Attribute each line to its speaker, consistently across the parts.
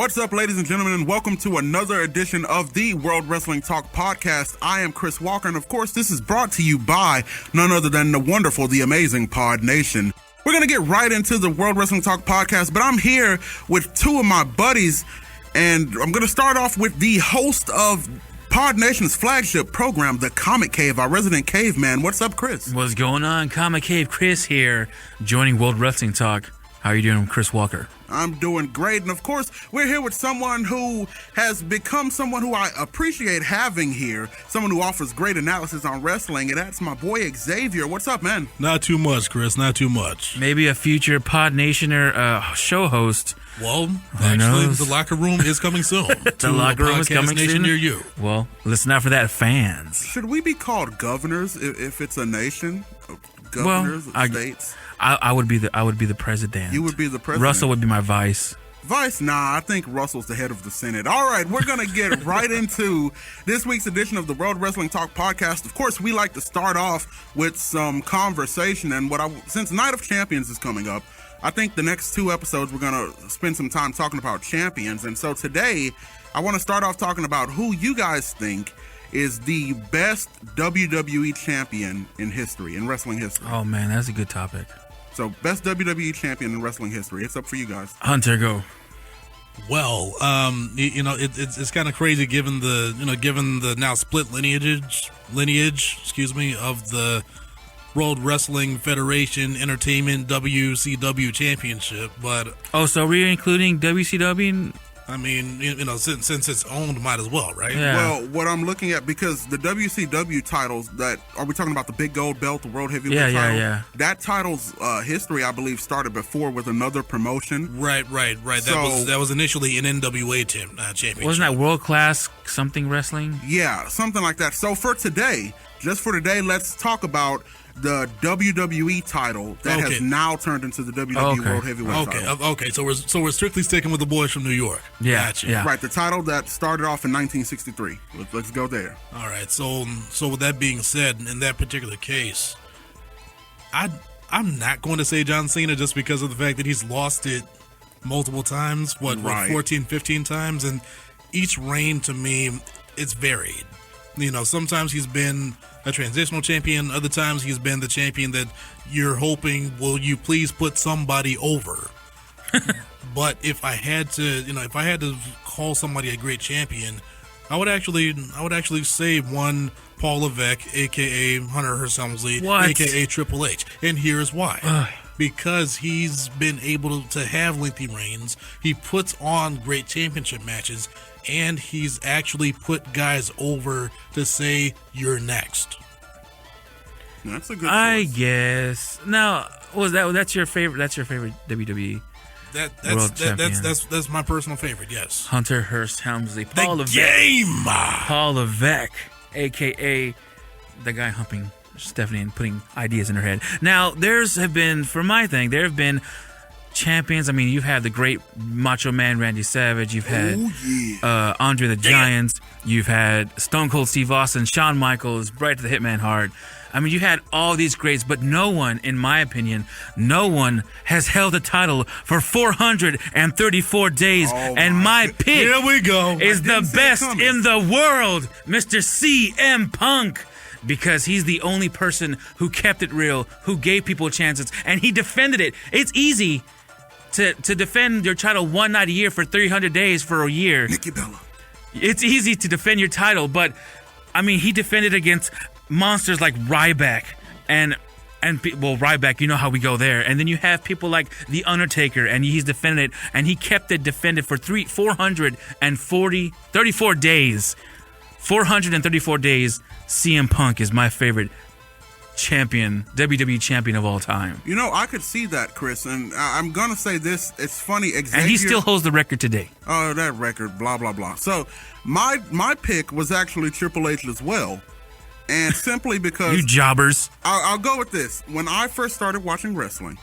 Speaker 1: What's up, ladies and gentlemen, and welcome to another edition of the World Wrestling Talk podcast. I am Chris Walker, and of course, this is brought to you by none other than the wonderful, the amazing Podnation. We're going to get right into the World Wrestling Talk podcast, but I'm here with two of my buddies, and I'm going to start off with the host of Podnation's flagship program, The Comic Cave, our resident caveman. What's up, Chris?
Speaker 2: What's going on? Comic Cave Chris here, joining World Wrestling Talk. How are you doing, Chris Walker?
Speaker 1: I'm doing great, and of course, we're here with someone who has become someone who I appreciate having here, someone who offers great analysis on wrestling, and that's my boy Xavier. What's up, man?
Speaker 3: Not too much, Chris, not too much.
Speaker 2: Maybe a future Podnationer show host.
Speaker 3: Well, actually, the locker room is coming soon.
Speaker 2: The locker room is coming soon?
Speaker 3: Near you.
Speaker 2: Well, listen out for that, fans.
Speaker 1: Should we be called governors if it's a nation? Governors of states?
Speaker 2: I would be the president.
Speaker 1: You would be the president.
Speaker 2: Russell would be my vice.
Speaker 1: Vice? Nah, I think Russell's the head of the Senate. All right, we're going to get right into this week's edition of the World Wrestling Talk podcast. Of course, we like to start off with some conversation, and since Night of Champions is coming up, I think the next two episodes we're going to spend some time talking about champions. And so today, I want to start off talking about who you guys think is the best WWE champion in history, in wrestling history.
Speaker 2: Oh, man, that's a good topic.
Speaker 1: So, best WWE champion in wrestling history. It's up for you guys.
Speaker 2: Hunter, go.
Speaker 3: Well, it's kind of crazy given the now split lineage, of the World Wrestling Federation Entertainment WCW Championship. But
Speaker 2: so are we including WCW?
Speaker 3: I mean, since it's owned, might as well, right?
Speaker 2: Yeah.
Speaker 1: Well, what I'm looking at, because the WCW titles are we talking about the big gold belt, the World Heavyweight title?
Speaker 2: Yeah.
Speaker 1: That title's history, I believe, started before with another promotion.
Speaker 3: Right.
Speaker 1: So,
Speaker 3: that was initially an NWA championship.
Speaker 2: Wasn't that World Class something wrestling?
Speaker 1: Yeah, something like that. So for today, let's talk about the WWE title that has now turned into the WWE World Heavyweight title.
Speaker 3: Okay. So we're strictly sticking with the boys from New York.
Speaker 2: Yeah.
Speaker 3: Gotcha.
Speaker 2: Yeah.
Speaker 1: Right, the title that started off in 1963. Let's go there.
Speaker 3: All right. So with that being said, in that particular case, I'm not going to say John Cena just because of the fact that he's lost it multiple times. 14, 15 times, and each reign to me, it's varied. Sometimes he's been a transitional champion. Other times he's been the champion that you're hoping, will you please put somebody over? But if I had to call somebody a great champion, I would actually say one Paul Levesque, aka Hunter Hearst Helmsley, aka Triple H, and here's why. Because he's been able to have lengthy reigns, he puts on great championship matches, and he's actually put guys over to say, you're next.
Speaker 1: That's a good choice.
Speaker 2: I guess. Now, that's your favorite WWE World Champion?
Speaker 3: That's my personal favorite, yes.
Speaker 2: Hunter Hearst Helmsley.
Speaker 3: Paul
Speaker 2: Levesque, a.k.a. the guy humping Stephanie and putting ideas in her head. Now, there have been champions. I mean, you've had the great Macho Man Randy Savage. You've had Andre the Giant. You've had Stone Cold Steve Austin, Shawn Michaels, Bret the Hitman Hart. I mean, you had all these greats, but no one, in my opinion, has held a title for 434 days. My pick
Speaker 3: here we go.
Speaker 2: is the best in the world, Mr. CM Punk. Because he's the only person who kept it real, who gave people chances, and he defended it. It's easy to defend your title one night a year for 300 days for a year.
Speaker 1: Nikki Bella.
Speaker 2: It's easy to defend your title, but, I mean, he defended against monsters like Ryback and Ryback, you know how we go there. And then you have people like The Undertaker, and he's defended it, and he kept it defended for 434 days. 434 days. CM Punk is my favorite champion, WWE champion of all time.
Speaker 1: I could see that, Chris, and I'm going to say this. It's funny. Xavier,
Speaker 2: and he still holds the record today.
Speaker 1: Oh, that record, blah, blah, blah. So my pick was actually Triple H as well. And simply because...
Speaker 2: You jobbers.
Speaker 1: I'll go with this. When I first started watching wrestling,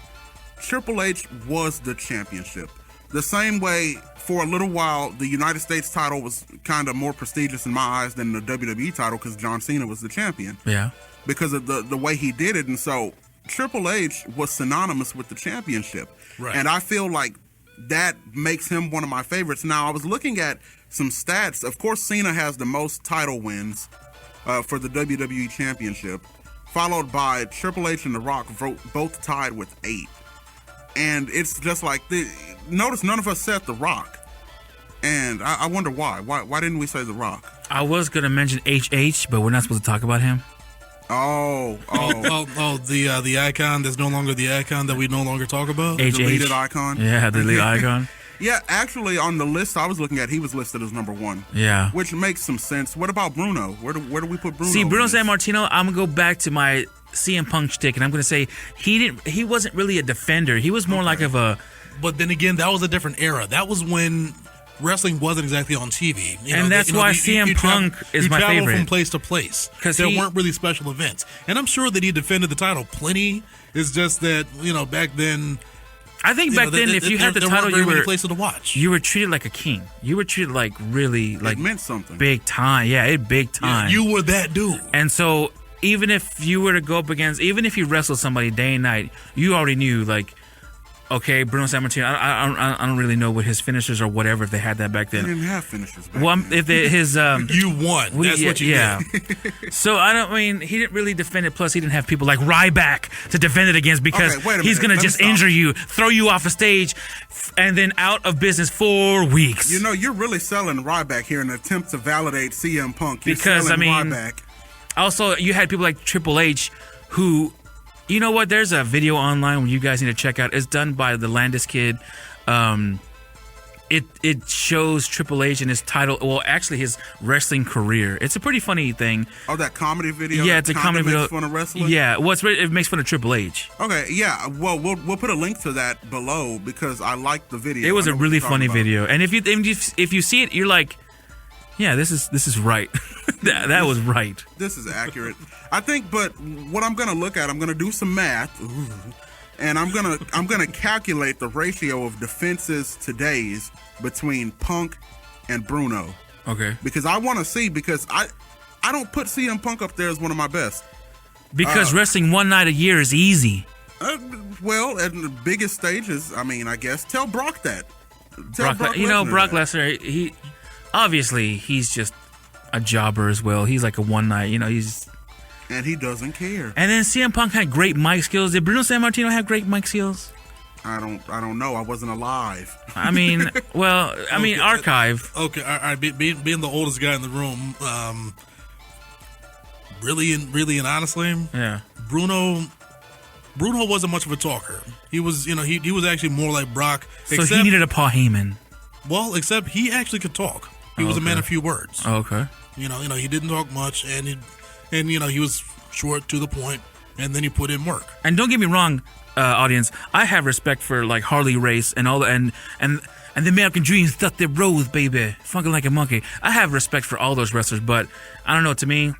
Speaker 1: Triple H was the championship. The same way, for a little while, the United States title was kind of more prestigious in my eyes than the WWE title because John Cena was the champion.
Speaker 2: Yeah.
Speaker 1: Because of the way he did it. And so Triple H was synonymous with the championship.
Speaker 3: Right.
Speaker 1: And I feel like that makes him one of my favorites. Now, I was looking at some stats. Of course, Cena has the most title wins for the WWE Championship, followed by Triple H and The Rock, both tied with 8. And it's just like, notice none of us said The Rock. And I wonder why. Why didn't we say The Rock?
Speaker 2: I was going to mention HH, but we're not supposed to talk about him.
Speaker 3: The icon that's no longer the icon that we no longer talk about?
Speaker 1: The deleted icon?
Speaker 2: Yeah, the deleted icon.
Speaker 1: Yeah, actually, on the list I was looking at, he was listed as number 1.
Speaker 2: Yeah.
Speaker 1: Which makes some sense. What about Bruno? Where do we put Bruno?
Speaker 2: See, Bruno Sammartino, I'm going to go back to my CM Punk shtick, and I'm going to say he wasn't really a defender. He was more like of a...
Speaker 3: But then again, that was a different era. That was when wrestling wasn't exactly on TV.
Speaker 2: That's why CM Punk is my favorite.
Speaker 3: You travel from place to place. Because there weren't really special events. And I'm sure that he defended the title plenty. It's just that, back then...
Speaker 2: I think back then, if you had the title,
Speaker 3: you were places to watch.
Speaker 2: You were treated like a king. You were treated like really... like
Speaker 1: it meant something.
Speaker 2: Big time. Yeah, big time.
Speaker 3: Yeah, you were that dude.
Speaker 2: And so, even if you were to go up against... Even if you wrestled somebody day and night, you already knew, like... Okay, Bruno Sammartino. I don't really know what his finishers or whatever if they had that back then.
Speaker 1: They didn't have finishers back then.
Speaker 2: If his
Speaker 3: you won. That's what you did.
Speaker 2: So he didn't really defend it. Plus, he didn't have people like Ryback to defend it against because he's gonna just injure you, throw you off a stage, and then out of business for weeks.
Speaker 1: You're really selling Ryback here in an attempt to validate CM Punk. Ryback.
Speaker 2: Also, you had people like Triple H who. You know what? There's a video online where you guys need to check out. It's done by the Landis Kid. It shows Triple H and his title. Well, actually, his wrestling career. It's a pretty funny thing.
Speaker 1: Oh, that comedy video.
Speaker 2: Yeah, it's a comedy video.
Speaker 1: Makes fun of wrestling.
Speaker 2: Yeah, it makes fun of Triple H.
Speaker 1: Okay, yeah. Well, we'll put a link to that below because I like the video.
Speaker 2: It was a really funny video, and if you see it, you're like, yeah, this is right. that was right.
Speaker 1: This is accurate. I think, but what I'm going to look at, I'm going to do some math, and I'm going to calculate the ratio of defenses today's between Punk and Bruno.
Speaker 2: Okay.
Speaker 1: Because I want to see, because I don't put CM Punk up there as one of my best.
Speaker 2: Because wrestling one night a year is easy.
Speaker 1: Well, at the biggest stages, I guess, tell Brock that.
Speaker 2: Brock Lesnar, he's just a jobber as well. He's like a one night,
Speaker 1: and he doesn't care.
Speaker 2: And then CM Punk had great mic skills. Did Bruno Sammartino have great mic skills?
Speaker 1: I don't know. I wasn't alive.
Speaker 2: Archive.
Speaker 3: Okay, all right. Being the oldest guy in the room, really and honestly,
Speaker 2: yeah.
Speaker 3: Bruno wasn't much of a talker. He was, he was actually more like Brock.
Speaker 2: So he needed a Paul Heyman.
Speaker 3: Well, except he actually could talk. He was a man of few words.
Speaker 2: Oh, okay.
Speaker 3: He didn't talk much, and he was short to the point, and then he put in work.
Speaker 2: And don't get me wrong, audience, I have respect for like Harley Race and all the and the American Dream stuck their rose, baby, funkin' like a monkey. I have respect for all those wrestlers, but I don't know. To me,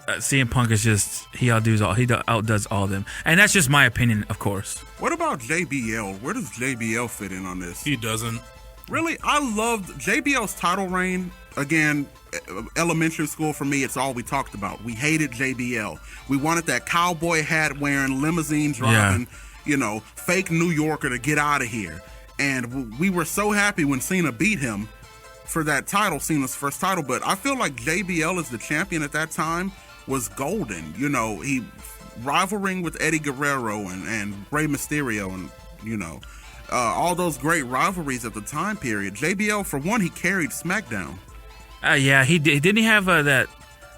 Speaker 2: CM Punk is just he outdoes all of them, and that's just my opinion, of course.
Speaker 1: What about JBL? Where does JBL fit in on this?
Speaker 3: He doesn't.
Speaker 1: Really, I loved JBL's title reign. Again, elementary school for me, it's all we talked about. We hated JBL. We wanted that cowboy hat wearing, limousine driving, fake New Yorker to get out of here. And we were so happy when Cena beat him for that title, Cena's first title. But I feel like JBL as the champion at that time was golden. He rivaling with Eddie Guerrero and Rey Mysterio and, all those great rivalries at the time period. JBL, for one, he carried SmackDown.
Speaker 2: Yeah, he did. Didn't he have that?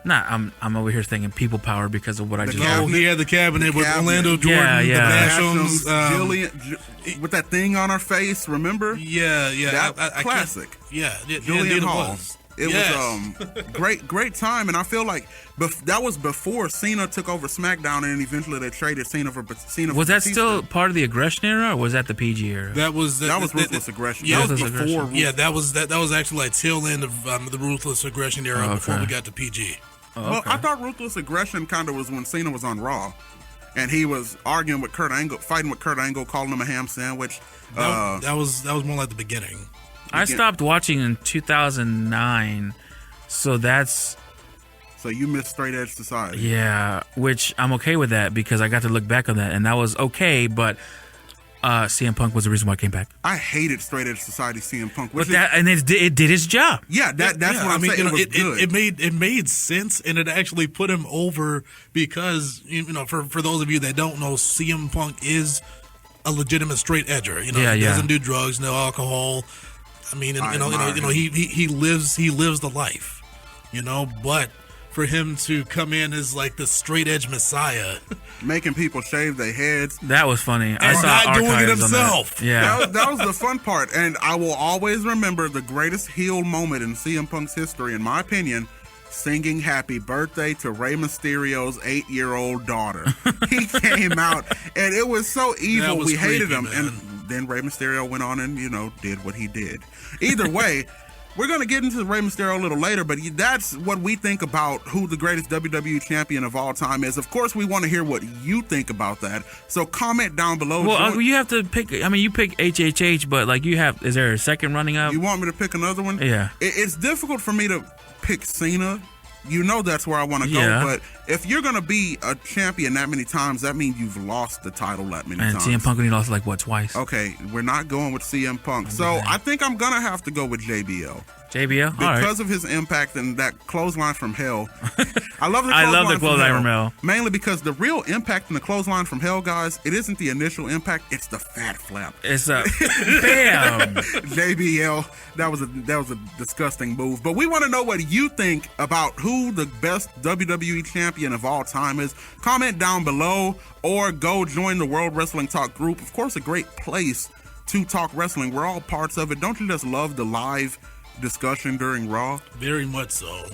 Speaker 2: Nah, I'm over here thinking people power because of what I just.
Speaker 3: Oh, he had the cabinet with Orlando Jordan, the Bashams,
Speaker 1: Jillian, with that thing on her face. Remember?
Speaker 3: Yeah.
Speaker 1: That classic.
Speaker 3: Jillian Hall.
Speaker 1: It was great time, and I feel like that was before Cena took over SmackDown, and eventually they traded Cena for Cena.
Speaker 2: Was that still part of the Aggression era, or was that the PG era?
Speaker 3: That was
Speaker 1: Ruthless Aggression.
Speaker 3: Yeah,
Speaker 1: that was before.
Speaker 3: Yeah, that was actually like tail end of the Ruthless Aggression era before we got to PG.
Speaker 2: Oh, okay.
Speaker 1: Well, I thought Ruthless Aggression kind of was when Cena was on Raw, and he was arguing with Kurt Angle, fighting with Kurt Angle, calling him a ham sandwich.
Speaker 3: That was more like the beginning.
Speaker 2: I stopped watching in 2009, so that's...
Speaker 1: So you missed Straight Edge Society.
Speaker 2: Yeah, which I'm okay with that because I got to look back on that, and that was okay, but CM Punk was the reason why I came back.
Speaker 1: I hated Straight Edge Society CM Punk.
Speaker 2: But it did its job.
Speaker 1: Yeah, that's what I'm saying. It was good.
Speaker 3: It made sense, and it actually put him over because, for those of you that don't know, CM Punk is a legitimate straight edger. He doesn't do drugs, no alcohol. I mean, he lives the life. But for him to come in as like the straight edge messiah,
Speaker 1: making people shave their heads.
Speaker 2: That was funny. I saw
Speaker 3: not doing it
Speaker 2: archives on that.
Speaker 3: himself.
Speaker 2: Yeah.
Speaker 1: That was the fun part. And I will always remember the greatest heel moment in CM Punk's history, in my opinion, singing happy birthday to Rey Mysterio's 8-year-old daughter. He came out and it was so evil. We hated him.
Speaker 3: Man.
Speaker 1: And then Rey Mysterio went on and, did what he did. Either way, we're going to get into Rey Mysterio a little later, but that's what we think about who the greatest WWE champion of all time is. Of course, we want to hear what you think about that. So comment down below.
Speaker 2: Well, you have to pick. I mean, you pick HHH, but is there a second running up?
Speaker 1: You want me to pick another one?
Speaker 2: Yeah.
Speaker 1: It's difficult for me to pick Cena. That's where I want to go.
Speaker 2: Yeah.
Speaker 1: But if you're going to be a champion that many times, that means you've lost the title that many times.
Speaker 2: And CM Punk only lost twice.
Speaker 1: Okay, we're not going with CM Punk. So I think I'm going to have to go with JBL.
Speaker 2: JBL?
Speaker 1: Because of his impact and that clothesline from hell. I love the
Speaker 2: clothesline from hell.
Speaker 1: Mainly because the real impact in the clothesline from hell, guys, it isn't the initial impact, it's the fat flap.
Speaker 2: It's a bam.
Speaker 1: JBL, that was a disgusting move. But we want to know what you think about who the best WWE champion of all time is. Comment down below or go join the World Wrestling Talk group. Of course, a great place to talk wrestling. We're all parts of it. Don't you just love the live discussion during Raw?
Speaker 3: Very much so.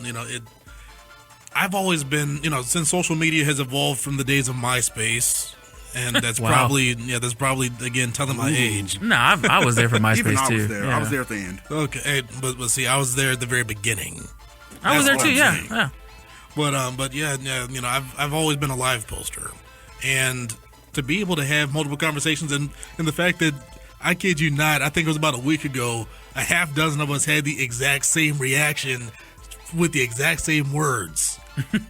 Speaker 3: I've always been, since social media has evolved from the days of MySpace, and that's
Speaker 2: wow.
Speaker 3: that's probably again telling my age.
Speaker 2: No, I was there for MySpace
Speaker 1: Even I
Speaker 2: too.
Speaker 1: was there.
Speaker 2: Yeah.
Speaker 1: I was there at the end.
Speaker 3: Okay, but see, I was there at the very beginning.
Speaker 2: I was there
Speaker 3: That's
Speaker 2: too.
Speaker 3: what I'm saying.
Speaker 2: Yeah.
Speaker 3: But yeah, I've always been a live poster, and to be able to have multiple conversations, and the fact that, I kid you not, I think it was about a week ago, a half dozen of us had the exact same reaction with the exact same words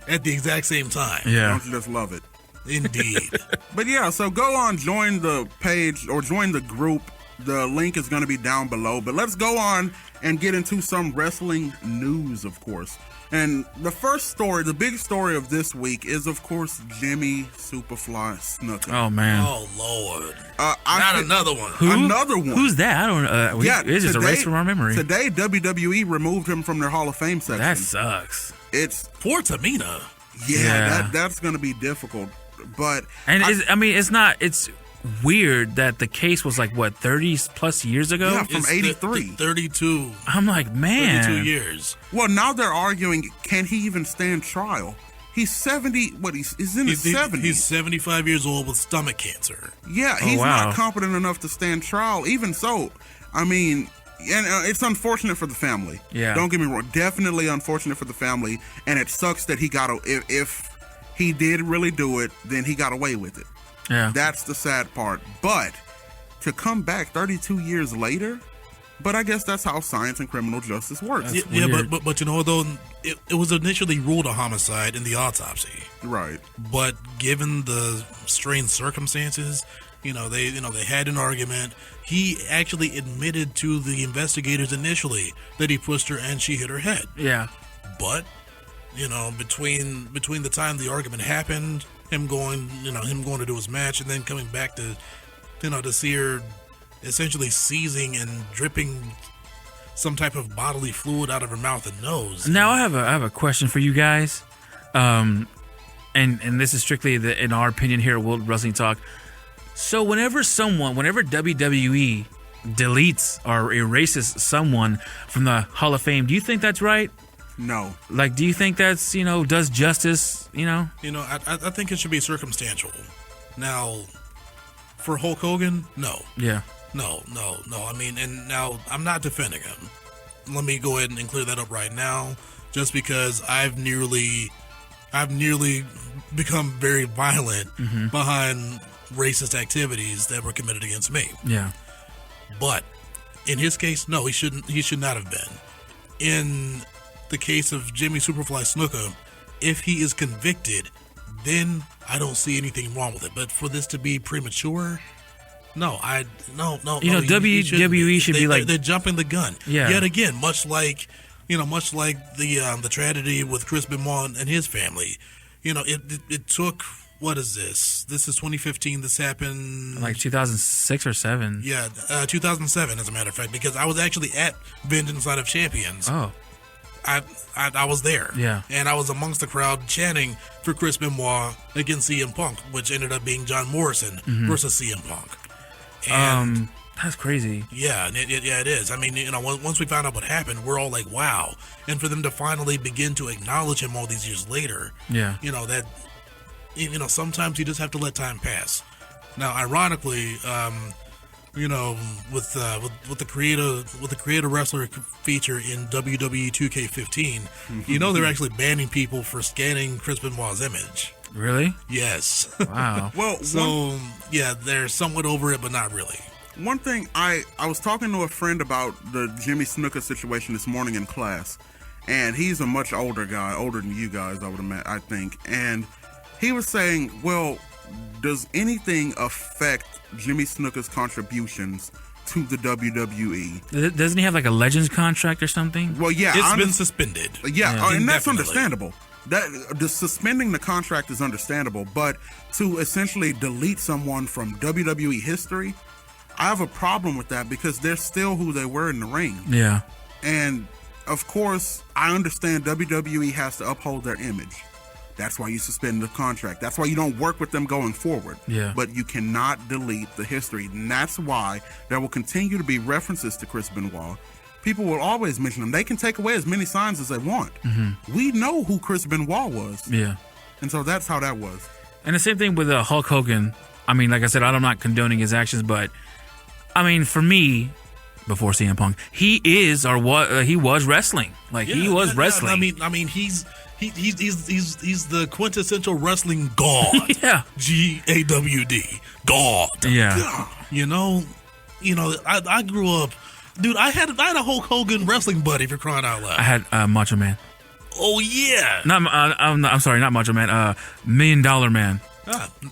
Speaker 3: at the exact same time.
Speaker 2: Yeah.
Speaker 1: Don't you just love it?
Speaker 3: Indeed.
Speaker 1: But yeah, so go on, join the page or join the group. The link is going to be down below. But let's go on and get into some wrestling news, of course. And the first story, the big story of this week is, of course, Jimmy Superfly Snuka.
Speaker 2: Oh, man.
Speaker 3: Oh, Lord.
Speaker 1: Not
Speaker 3: another one.
Speaker 2: Who?
Speaker 1: Another one.
Speaker 2: Who's that? I don't know. It's just erased from our memory.
Speaker 1: Today, WWE removed him from their Hall of Fame section.
Speaker 2: That sucks.
Speaker 1: It's
Speaker 3: Poor Tamina.
Speaker 1: Yeah. That's going to be difficult. But
Speaker 2: it's weird that the case was 30 plus years ago.
Speaker 1: Yeah, from 83.
Speaker 3: 32.
Speaker 2: I'm like, man.
Speaker 3: 32 years.
Speaker 1: Well, now they're arguing, can he even stand trial? He's 70. He's in his 70s.
Speaker 3: He's 75 years old with stomach cancer.
Speaker 1: Yeah, he's not competent enough to stand trial. Even so, I mean, and it's unfortunate for the family.
Speaker 2: Yeah.
Speaker 1: Don't get me wrong. Definitely unfortunate for the family. And it sucks that he got, if he did really do it, then he got away with it.
Speaker 2: Yeah.
Speaker 1: That's the sad part. But to come back 32 years later, but I guess that's how science and criminal justice works.
Speaker 3: But you know, though, it was initially ruled a homicide in the autopsy.
Speaker 1: Right.
Speaker 3: But given the strange circumstances, they had an argument. He actually admitted to the investigators initially that he pushed her and she hit her head.
Speaker 2: Yeah.
Speaker 3: But between the time the argument happened, him going to do his match, and then coming back to see her essentially seizing and dripping some type of bodily fluid out of her mouth and nose.
Speaker 2: Now I have a question for you guys, and this is strictly in our opinion here at World Wrestling Talk. So whenever WWE deletes or erases someone from the Hall of Fame, do you think that's right?
Speaker 1: No.
Speaker 2: Do you think that's, does justice,
Speaker 3: I think it should be circumstantial. Now, for Hulk Hogan, no.
Speaker 2: Yeah.
Speaker 3: No. I mean, and now I'm not defending him. Let me go ahead and clear that up right now, just because I've nearly become very violent behind racist activities that were committed against me.
Speaker 2: Yeah.
Speaker 3: But in his case, no, he should not have been. In the case of Jimmy Superfly Snuka, if he is convicted, then I don't see anything wrong with it. But for this to be premature, No.
Speaker 2: You know, WWE should be like
Speaker 3: they're jumping the gun.
Speaker 2: Yeah.
Speaker 3: Yet again, much like the tragedy with Chris Benoit and his family. You know, it took. What is this? This is 2015. This happened
Speaker 2: like 2006 or 7.
Speaker 3: Yeah, 2007, as a matter of fact, because I was actually at Vengeance Night of Champions.
Speaker 2: Oh.
Speaker 3: I was there.
Speaker 2: Yeah.
Speaker 3: And I was amongst the crowd chanting for Chris Benoit against CM Punk, which ended up being John Morrison versus CM Punk. And
Speaker 2: that's crazy.
Speaker 3: Yeah, it is. I mean, you know, once we found out what happened, we're all like, wow. And for them to finally begin to acknowledge him all these years later,
Speaker 2: yeah,
Speaker 3: you know, that, you know, sometimes you just have to let time pass. Now, ironically, you know, with the creator wrestler feature in WWE 2K15, you know, they're actually banning people for scanning Chris Benoit's image.
Speaker 2: Really?
Speaker 3: Yes.
Speaker 2: Wow.
Speaker 1: Well,
Speaker 3: so yeah, they're somewhat over it, but not really.
Speaker 1: One thing, I was talking to a friend about the Jimmy Snuka situation this morning in class, and he's a much older guy, older than you guys, I think, and he was saying, well, does anything affect Jimmy Snuka's contributions to the WWE?
Speaker 2: Doesn't he have like a Legends contract or something?
Speaker 1: Well, yeah.
Speaker 3: It's been suspended.
Speaker 1: Yeah, and that's understandable. The suspending the contract is understandable, but to essentially delete someone from WWE history, I have a problem with that because they're still who they were in the ring.
Speaker 2: Yeah.
Speaker 1: And, of course, I understand WWE has to uphold their image. That's why you suspend the contract. That's why you don't work with them going forward.
Speaker 2: Yeah.
Speaker 1: But you cannot delete the history. And that's why there will continue to be references to Chris Benoit. People will always mention him. They can take away as many signs as they want. Mm-hmm. We know who Chris Benoit was.
Speaker 2: Yeah.
Speaker 1: And so that's how that was.
Speaker 2: And the same thing with Hulk Hogan. I mean, like I said, I'm not condoning his actions, but I mean, for me, before CM Punk, he is or what he was wrestling. Like he was wrestling.
Speaker 3: I mean, he's the quintessential wrestling god.
Speaker 2: Yeah.
Speaker 3: GAWD. God.
Speaker 2: Yeah.
Speaker 3: You know, I grew up, dude. I had a Hulk Hogan wrestling buddy, for crying out loud.
Speaker 2: I had Macho Man.
Speaker 3: Oh yeah.
Speaker 2: I'm sorry, not Macho Man. $1 Million Man.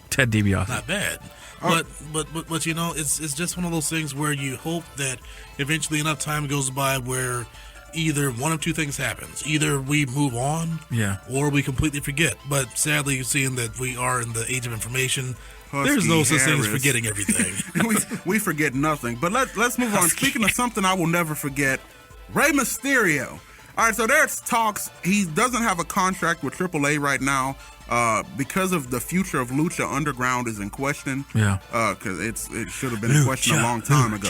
Speaker 2: Ted DiBiase.
Speaker 3: Not bad. But you know, it's just one of those things where you hope that eventually enough time goes by where either one of two things happens. Either we move on, or we completely forget. But sadly, seeing that we are in the age of information, there's no such thing as forgetting everything.
Speaker 1: we forget nothing. But let's move on. Speaking of something I will never forget, Rey Mysterio. All right, so there's talks. He doesn't have a contract with AAA right now because of the future of Lucha Underground is in question.
Speaker 2: Yeah.
Speaker 1: Because it should have been in question a long time ago.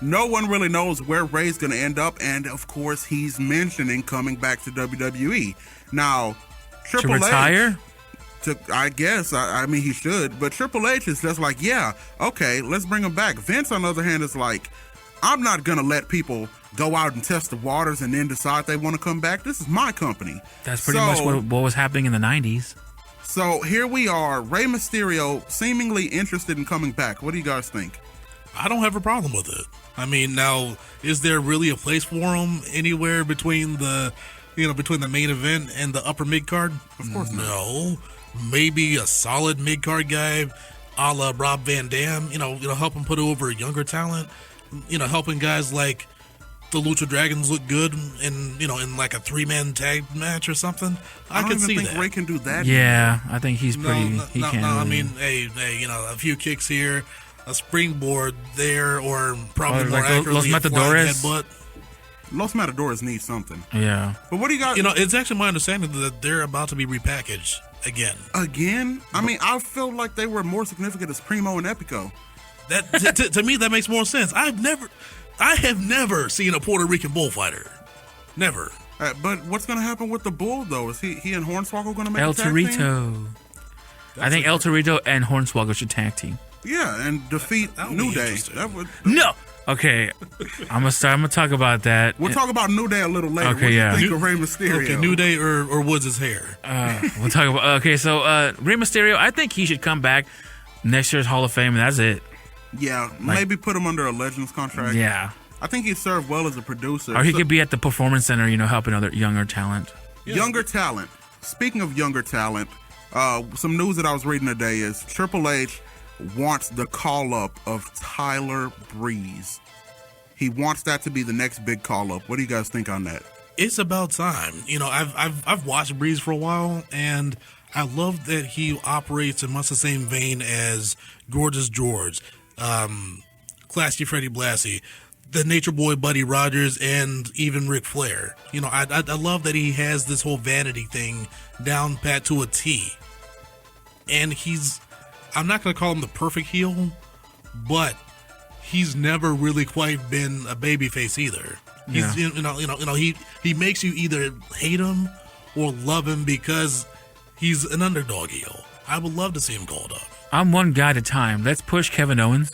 Speaker 1: No one really knows where Ray's going to end up, and of course, he's mentioning coming back to WWE. Now, Triple H...
Speaker 2: retire?
Speaker 1: I guess. I mean, he should. But Triple H is just like, yeah, okay, let's bring him back. Vince, on the other hand, is like, I'm not going to let people go out and test the waters and then decide they want to come back. This is my company.
Speaker 2: That's pretty much what was happening in the 90s.
Speaker 1: So here we are, Rey Mysterio seemingly interested in coming back. What do you guys think?
Speaker 3: I don't have a problem with it. I mean, now, is there really a place for him anywhere between the main event and the upper mid card?
Speaker 1: Of course not.
Speaker 3: No. Maybe a solid mid card guy, a la Rob Van Dam. You know, help him put over younger talent. You know, helping guys like the Lucha Dragons look good in like a 3-man tag match or something. I can see that.
Speaker 1: I don't think Ray can do that.
Speaker 2: Yeah, I think he's pretty. He can't.
Speaker 3: No, I mean, a few kicks here, a springboard there, or probably more accurately,
Speaker 2: Los Matadores.
Speaker 3: Headbutt.
Speaker 1: Los Matadores need something.
Speaker 2: Yeah.
Speaker 1: But what do you got?
Speaker 3: You know, it's actually my understanding that they're about to be repackaged again.
Speaker 1: Again? I mean, I feel like they were more significant as Primo and Epico.
Speaker 3: That to me, that makes more sense. I have never seen a Puerto Rican bullfighter. Never.
Speaker 1: But what's going to happen with the bull, though? Is he and Hornswoggle going to make
Speaker 2: El
Speaker 1: a tag team?
Speaker 2: Torito. I think El Torito and Hornswoggle should tag team.
Speaker 1: Yeah, and defeat New Day.
Speaker 2: No. Okay, I'm gonna talk about that.
Speaker 1: We'll talk about New Day a little later.
Speaker 2: Okay, yeah.
Speaker 1: What do you think of Rey Mysterio?
Speaker 3: Okay, New Day or Woods' hair.
Speaker 2: We'll talk about. Okay, so Rey Mysterio, I think he should come back next year's Hall of Fame, and that's it.
Speaker 1: Yeah, maybe put him under a Legends contract.
Speaker 2: Yeah,
Speaker 1: I think he'd serve well as a producer.
Speaker 2: Or he could be at the Performance Center, helping other younger talent.
Speaker 1: Yeah. Younger talent. Speaking of younger talent, some news that I was reading today is Triple H wants the call-up of Tyler Breeze. He wants that to be the next big call-up. What do you guys think on that?
Speaker 3: It's about time. I've watched Breeze for a while, and I love that he operates in much the same vein as Gorgeous George, Classy Freddie Blassie, the Nature Boy Buddy Rogers, and even Ric Flair. I love that he has this whole vanity thing down pat to a T. And I'm not going to call him the perfect heel, but he's never really quite been a babyface either. He's, he makes you either hate him or love him because he's an underdog heel. I would love to see him called up.
Speaker 2: I'm one guy at a time. Let's push Kevin Owens.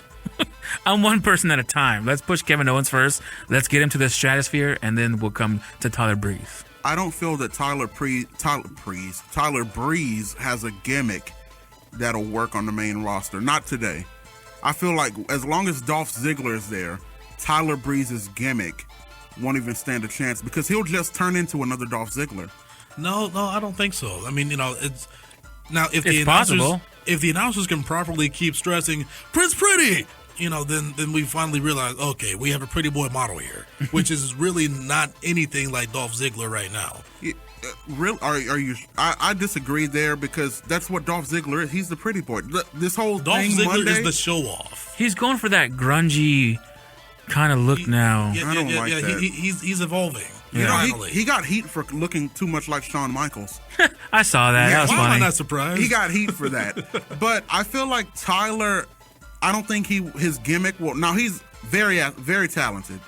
Speaker 2: I'm one person at a time. Let's push Kevin Owens first. Let's get him to the stratosphere, and then we'll come to Tyler Breeze.
Speaker 1: I don't feel that Tyler Breeze has a gimmick that'll work on the main roster. Not today. I feel like as long as Dolph Ziggler is there, Tyler Breeze's gimmick won't even stand a chance because he'll just turn into another Dolph Ziggler.
Speaker 3: No, I don't think so. I mean, it's now if the announcers can properly keep stressing Prince Pretty, then we finally realize, okay, we have a pretty boy model here, which is really not anything like Dolph Ziggler right now.
Speaker 1: Really? Are you? I disagree there because that's what Dolph Ziggler is. He's the pretty boy. This whole
Speaker 3: Dolph
Speaker 1: thing
Speaker 3: Ziggler
Speaker 1: Monday,
Speaker 3: is the show off.
Speaker 2: He's going for that grungy kind of look now.
Speaker 1: I don't like that.
Speaker 3: He's evolving.
Speaker 1: He got heat for looking too much like Shawn Michaels.
Speaker 2: I saw that. That was
Speaker 3: Why
Speaker 2: funny.
Speaker 3: am I not surprised?
Speaker 1: He got heat for that. But I feel like Tyler, I don't think his gimmick will. Now he's very, very talented.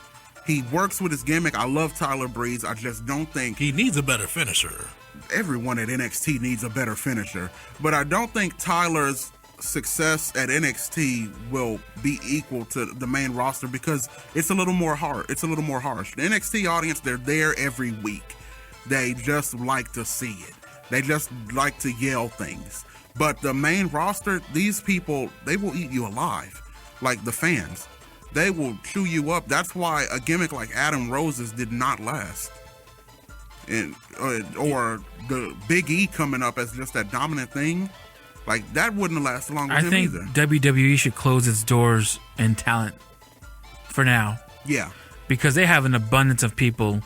Speaker 1: He works with his gimmick. I love Tyler Breeze. I just don't think
Speaker 3: he needs a better finisher.
Speaker 1: Everyone at NXT needs a better finisher. But I don't think Tyler's success at NXT will be equal to the main roster because it's a little more hard. It's a little more harsh. The NXT audience, they're there every week. They just like to see it. They just like to yell things. But the main roster, these people, they will eat you alive. Like the fans. They will chew you up. That's why a gimmick like Adam Rose's did not last. Or the Big E coming up as just that dominant thing. Like, that wouldn't have lasted long with him either.
Speaker 2: I think WWE should close its doors in talent for now.
Speaker 1: Yeah.
Speaker 2: Because they have an abundance of people,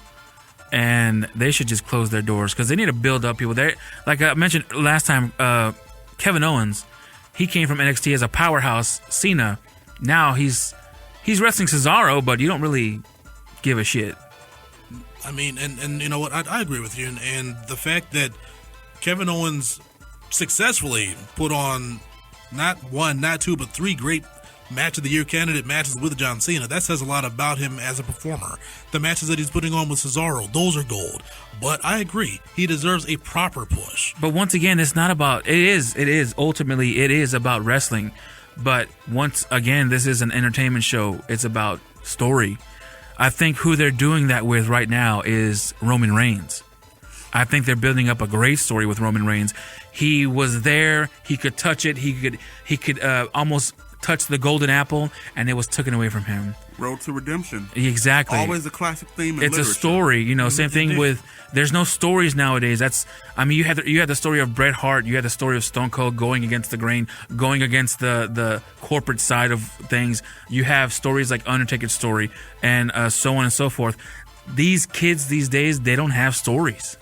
Speaker 2: and they should just close their doors because they need to build up people. Like I mentioned last time, Kevin Owens, he came from NXT as a powerhouse Cena. Now he's wrestling Cesaro, but you don't really give a shit.
Speaker 3: I mean, and you know what? I agree with you. And the fact that Kevin Owens successfully put on not one, not two, but three great Match of the Year candidate matches with John Cena, that says a lot about him as a performer. The matches that he's putting on with Cesaro, those are gold. But I agree, he deserves a proper push.
Speaker 2: But once again, it's not about, it is ultimately, it is about wrestling. But once again, this is an entertainment show. It's about story. I think who they're doing that with right now is Roman Reigns. I think they're building up a great story with Roman Reigns. He was there. He could touch it. He could almost touch the golden apple, and it was taken away from him.
Speaker 1: Road to redemption.
Speaker 2: Exactly.
Speaker 1: Always a classic theme in
Speaker 2: it's
Speaker 1: literature.
Speaker 2: A story, same thing with, there's no stories nowadays. You had the story of Bret Hart, you had the story of Stone Cold going against the grain, going against the corporate side of things. You have stories like Undertaker's story and so on and so forth. These kids these days, they don't have stories.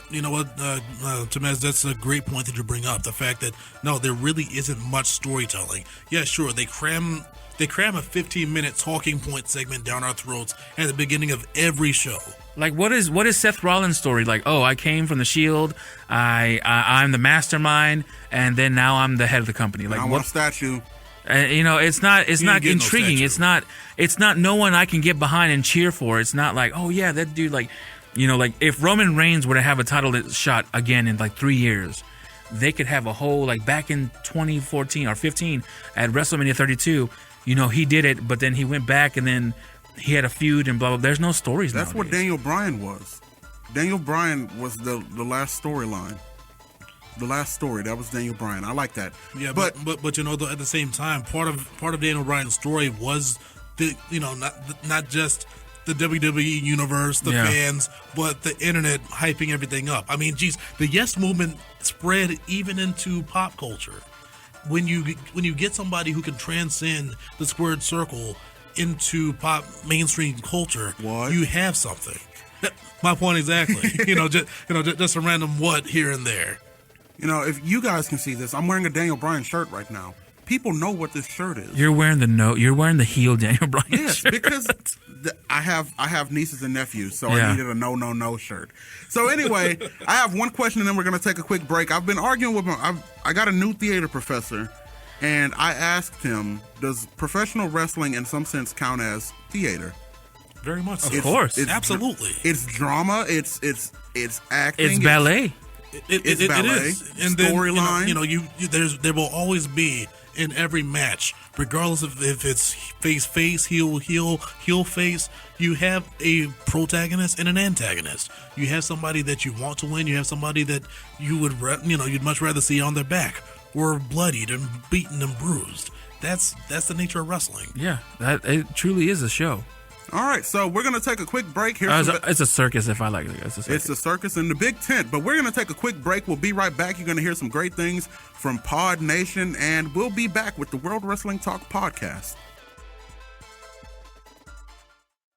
Speaker 3: You know what, Tamez, that's a great point that you bring up. The fact that, no, there really isn't much storytelling. Yeah, sure, they cram a 15-minute talking point segment down our throats at the beginning of every show.
Speaker 2: Like, what is Seth Rollins' story? Like, oh, I came from the Shield, I'm the mastermind, and then now I'm the head of the company. Like,
Speaker 1: I want a statue.
Speaker 2: It's not intriguing.
Speaker 3: No,
Speaker 2: it's not no one I can get behind and cheer for. It's not like, oh yeah, that dude, like, like if Roman Reigns were to have a title shot again in like 3 years, they could have a whole, like back in 2014 or 15 at WrestleMania 32, he did it, but then he went back and then he had a feud and blah, blah. There's no stories
Speaker 1: That's
Speaker 2: nowadays.
Speaker 1: what Daniel Bryan was. Daniel Bryan was the last storyline. The last story, that was Daniel Bryan. I like that.
Speaker 3: Yeah, but at the same time, part of Daniel Bryan's story was not just the WWE universe, the fans, but the internet hyping everything up. I mean, geez, the Yes movement spread even into pop culture. when you get somebody who can transcend the squared circle into pop mainstream culture, you have something. My point exactly. Just a random what here and there.
Speaker 1: If you guys can see this, I'm wearing a Daniel Bryan shirt right now. People know what this shirt is.
Speaker 2: You're wearing the heel Daniel Bryan
Speaker 1: yes,
Speaker 2: shirt.
Speaker 1: because I have nieces and nephews, so I needed a no shirt. So anyway, I have one question, and then we're going to take a quick break. I've been arguing with I got a new theater professor, and I asked him, does professional wrestling in some sense count as theater?
Speaker 3: Very much so.
Speaker 2: Of course.
Speaker 3: Absolutely.
Speaker 1: It's drama. It's acting.
Speaker 2: It's ballet.
Speaker 1: It's ballet.
Speaker 3: It is. And
Speaker 1: storyline.
Speaker 3: There will always be in every match, regardless of if it's face, heel, face, you have a protagonist and an antagonist. You have somebody that you want to win. You have somebody that you'd much rather see on their back or bloodied and beaten and bruised. That's the nature of wrestling.
Speaker 2: Yeah, it truly is a show.
Speaker 1: All right, so we're going to take a quick break here.
Speaker 2: It's a circus, if I like it.
Speaker 1: It's a circus in the big tent, but we're going to take a quick break. We'll be right back. You're going to hear some great things from Podnation, and we'll be back with the World Wrestling Talk podcast.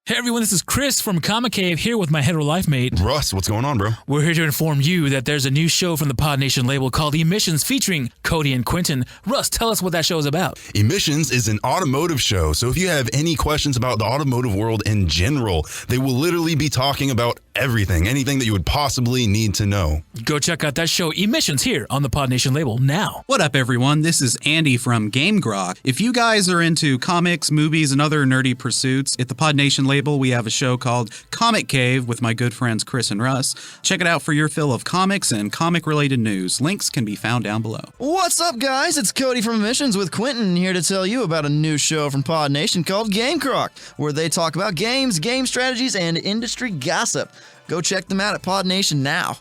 Speaker 4: Hey everyone, this is Chris from Comic Cave here with my hetero life mate.
Speaker 5: Russ, what's going on, bro?
Speaker 4: We're here to inform you that there's a new show from the Podnation label called Emissions featuring Cody and Quentin. Russ, tell us what that show is about.
Speaker 5: Emissions is an automotive show, so if you have any questions about the automotive world in general, they will literally be talking about anything that you would possibly need to know.
Speaker 4: Go check out that show, Emissions, here on the Podnation label now.
Speaker 6: What up, everyone? This is Andy from Game Grok. If you guys are into comics, movies, and other nerdy pursuits, at the Podnation label, we have a show called Comic Cave with my good friends Chris and Russ. Check it out for your fill of comics and comic-related news. Links can be found down below.
Speaker 7: What's up, guys? It's Cody from Emissions with Quentin here to tell you about a new show from Podnation called Game Grok, where they talk about games, game strategies, and industry gossip. Go check them out at Podnation now.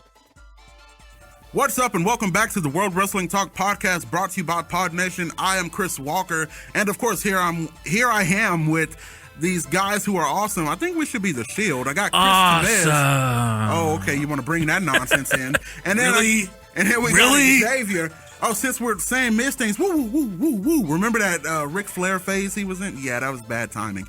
Speaker 1: What's up, and welcome back to the World Wrestling Talk podcast, brought to you by Podnation. I am Chris Walker, and of course, here I am with these guys who are awesome. I think we should be the Shield. I got Chris Tamez. Oh, okay, you want to bring that nonsense in? And then
Speaker 3: really?
Speaker 1: And then we got Xavier. Oh, since we're saying Miz things, woo, woo, woo, woo, woo. Remember that Ric Flair phase he was in? Yeah, that was bad timing.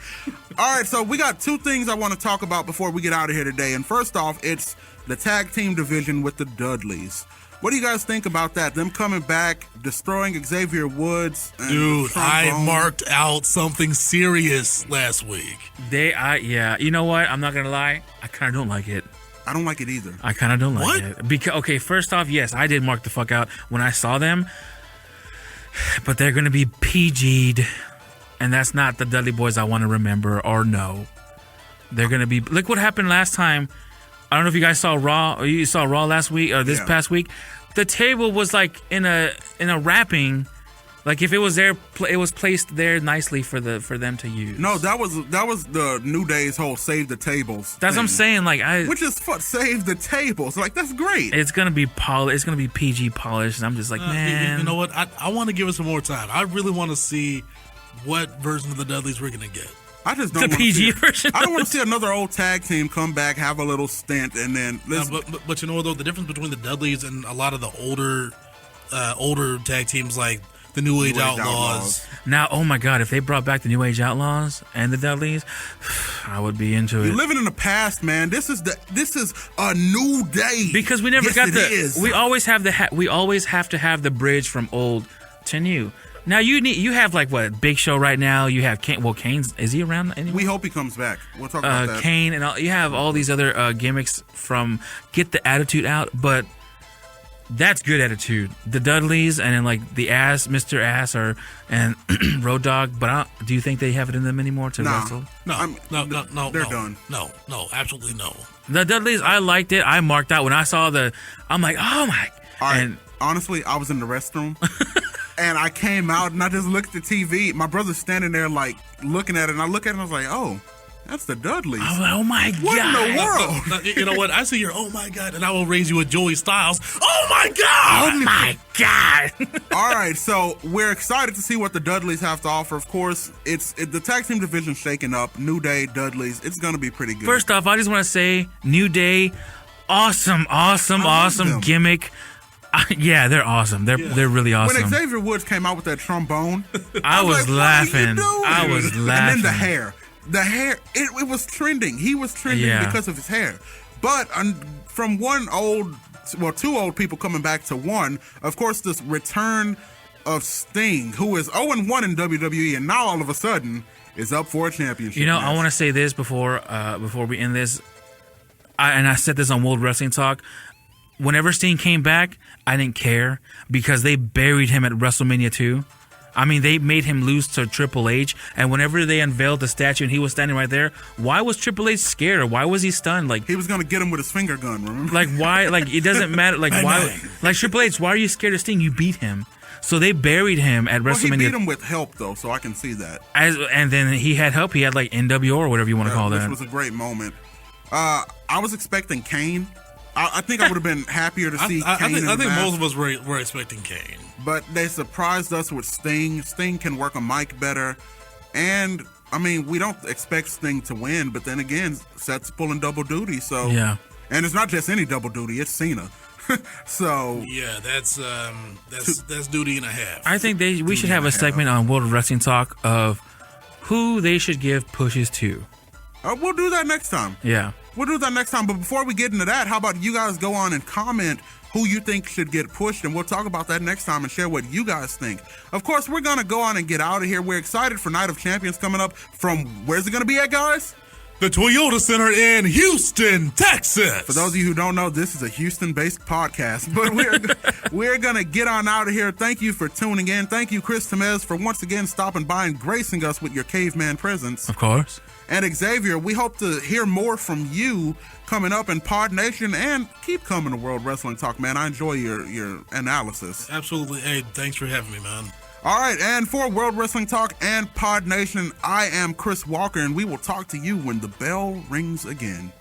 Speaker 1: All right, so we got two things I want to talk about before we get out of here today. And first off, it's the tag team division with the Dudleys. What do you guys think about that? Them coming back, destroying Xavier Woods.
Speaker 3: Dude, I marked out something serious last week.
Speaker 2: You know what? I'm not going to lie. I kind of don't like it.
Speaker 1: I don't like it either.
Speaker 2: I kind of don't like it. Because, okay, first off, yes, I did mark the fuck out when I saw them. But they're going to be PG'd. And that's not the Dudley Boys I want to remember or know. They're going to be... Look what happened last time. I don't know if you guys saw Raw, or you saw Raw last week or this past week. The table was like in a wrapping, like if it was there, it was placed there nicely for them to use.
Speaker 1: No, that was the New Day's whole save the tables.
Speaker 2: That's
Speaker 1: thing.
Speaker 2: what I'm saying.
Speaker 1: Which is save the tables. Like that's great.
Speaker 2: It's gonna be It's gonna be PG polished. And I'm just like, man.
Speaker 3: You know what? I want to give it some more time. I really want to see what version of the Dudleys we're gonna get.
Speaker 1: I just don't
Speaker 2: the PG version.
Speaker 1: I don't want to see another old tag team come back, have a little stint, and then.
Speaker 3: But you know though, the difference between the Dudleys and a lot of the older tag teams like the New Age Outlaws.
Speaker 2: Now, oh my God, if they brought back the New Age Outlaws and the Dudleys, I would be into it.
Speaker 1: You're living in the past, man. This is a new day.
Speaker 2: Because we never got we always have to have the bridge from old to new. Now you have like what Big Show right now. You have Kane. Well, Kane's is he around anymore?
Speaker 1: We hope he comes back. We'll talk about that.
Speaker 2: Kane and you have all these other gimmicks from Get the Attitude Out, but that's good attitude. The Dudleys and then like the Mr. Ass and Road Dogg. But do you think they have it in them anymore to wrestle?
Speaker 3: No.
Speaker 1: They're done.
Speaker 3: No, absolutely no.
Speaker 2: The Dudleys, I liked it. I marked out when I saw I'm like, oh my.
Speaker 1: All right. And honestly, I was in the restroom. And I came out and I just looked at the TV. My brother's standing there like looking at it, and I look at it and I was like, oh, that's the Dudleys.
Speaker 2: I was like, oh my God.
Speaker 1: What in the world?
Speaker 3: You know what? I see your oh my God, and I will raise you a Joey Styles. Oh my God!
Speaker 2: Oh my God!
Speaker 1: All right, so we're excited to see what the Dudleys have to offer. Of course, the tag team division shaking up. New Day, Dudleys. It's going to be pretty good.
Speaker 2: First off, I just want to say, New Day, awesome
Speaker 1: them.
Speaker 2: gimmick. Yeah, they're awesome. They're really awesome.
Speaker 1: When Xavier Woods came out with that trombone,
Speaker 2: I was
Speaker 1: like,
Speaker 2: laughing.
Speaker 1: I
Speaker 2: was laughing.
Speaker 1: And then the hair, it was trending. He was trending because of his hair. But from two old people coming back to one, of course, this return of Sting, who is 0-1 in WWE, and now all of a sudden is up for a championship.
Speaker 2: You know,
Speaker 1: match.
Speaker 2: I want to say this before we end this. I said this on World Wrestling Talk. Whenever Sting came back, I didn't care because they buried him at WrestleMania 2. I mean, they made him lose to Triple H, and whenever they unveiled the statue and he was standing right there, why was Triple H scared? Or why was he stunned? Like,
Speaker 1: he was going to get him with his finger gun, remember?
Speaker 2: Like, why? Like, it doesn't matter. Like, why? Like, Triple H, why are you scared of Sting? You beat him. So they buried him at WrestleMania.
Speaker 1: Well, he beat him with help, though, so I can see that.
Speaker 2: And then he had help. He had, like, NWO or whatever you want to call that.
Speaker 1: Which was a great moment. I was expecting Kane. I think I would have been happier to see Kane.
Speaker 3: I think most of us were expecting Kane.
Speaker 1: But they surprised us with Sting. Sting can work a mic better. And, I mean, we don't expect Sting to win. But then again, Seth's pulling double duty. So
Speaker 2: yeah.
Speaker 1: And it's not just any double duty. It's Cena. So
Speaker 3: yeah, that's duty and a half.
Speaker 2: I think we should have a segment on World Wrestling Talk of who they should give pushes to.
Speaker 1: We'll do that next time.
Speaker 2: Yeah.
Speaker 1: We'll do that next time. But before we get into that, how about you guys go on and comment who you think should get pushed, and we'll talk about that next time and share what you guys think. Of course, we're going to go on and get out of here. We're excited for Night of Champions coming up from, where's it going to be at, guys?
Speaker 3: The Toyota Center in Houston, Texas.
Speaker 1: For those of you who don't know, this is a Houston-based podcast, but we're going to get on out of here. Thank you for tuning in. Thank you, Chris Temez, for once again stopping by and gracing us with your caveman presence.
Speaker 2: Of course.
Speaker 1: And Xavier, we hope to hear more from you coming up in Podnation, and keep coming to World Wrestling Talk, man. I enjoy your analysis.
Speaker 3: Absolutely. Hey, thanks for having me, man.
Speaker 1: All right, and for World Wrestling Talk and Podnation, I am Chris Walker, and we will talk to you when the bell rings again.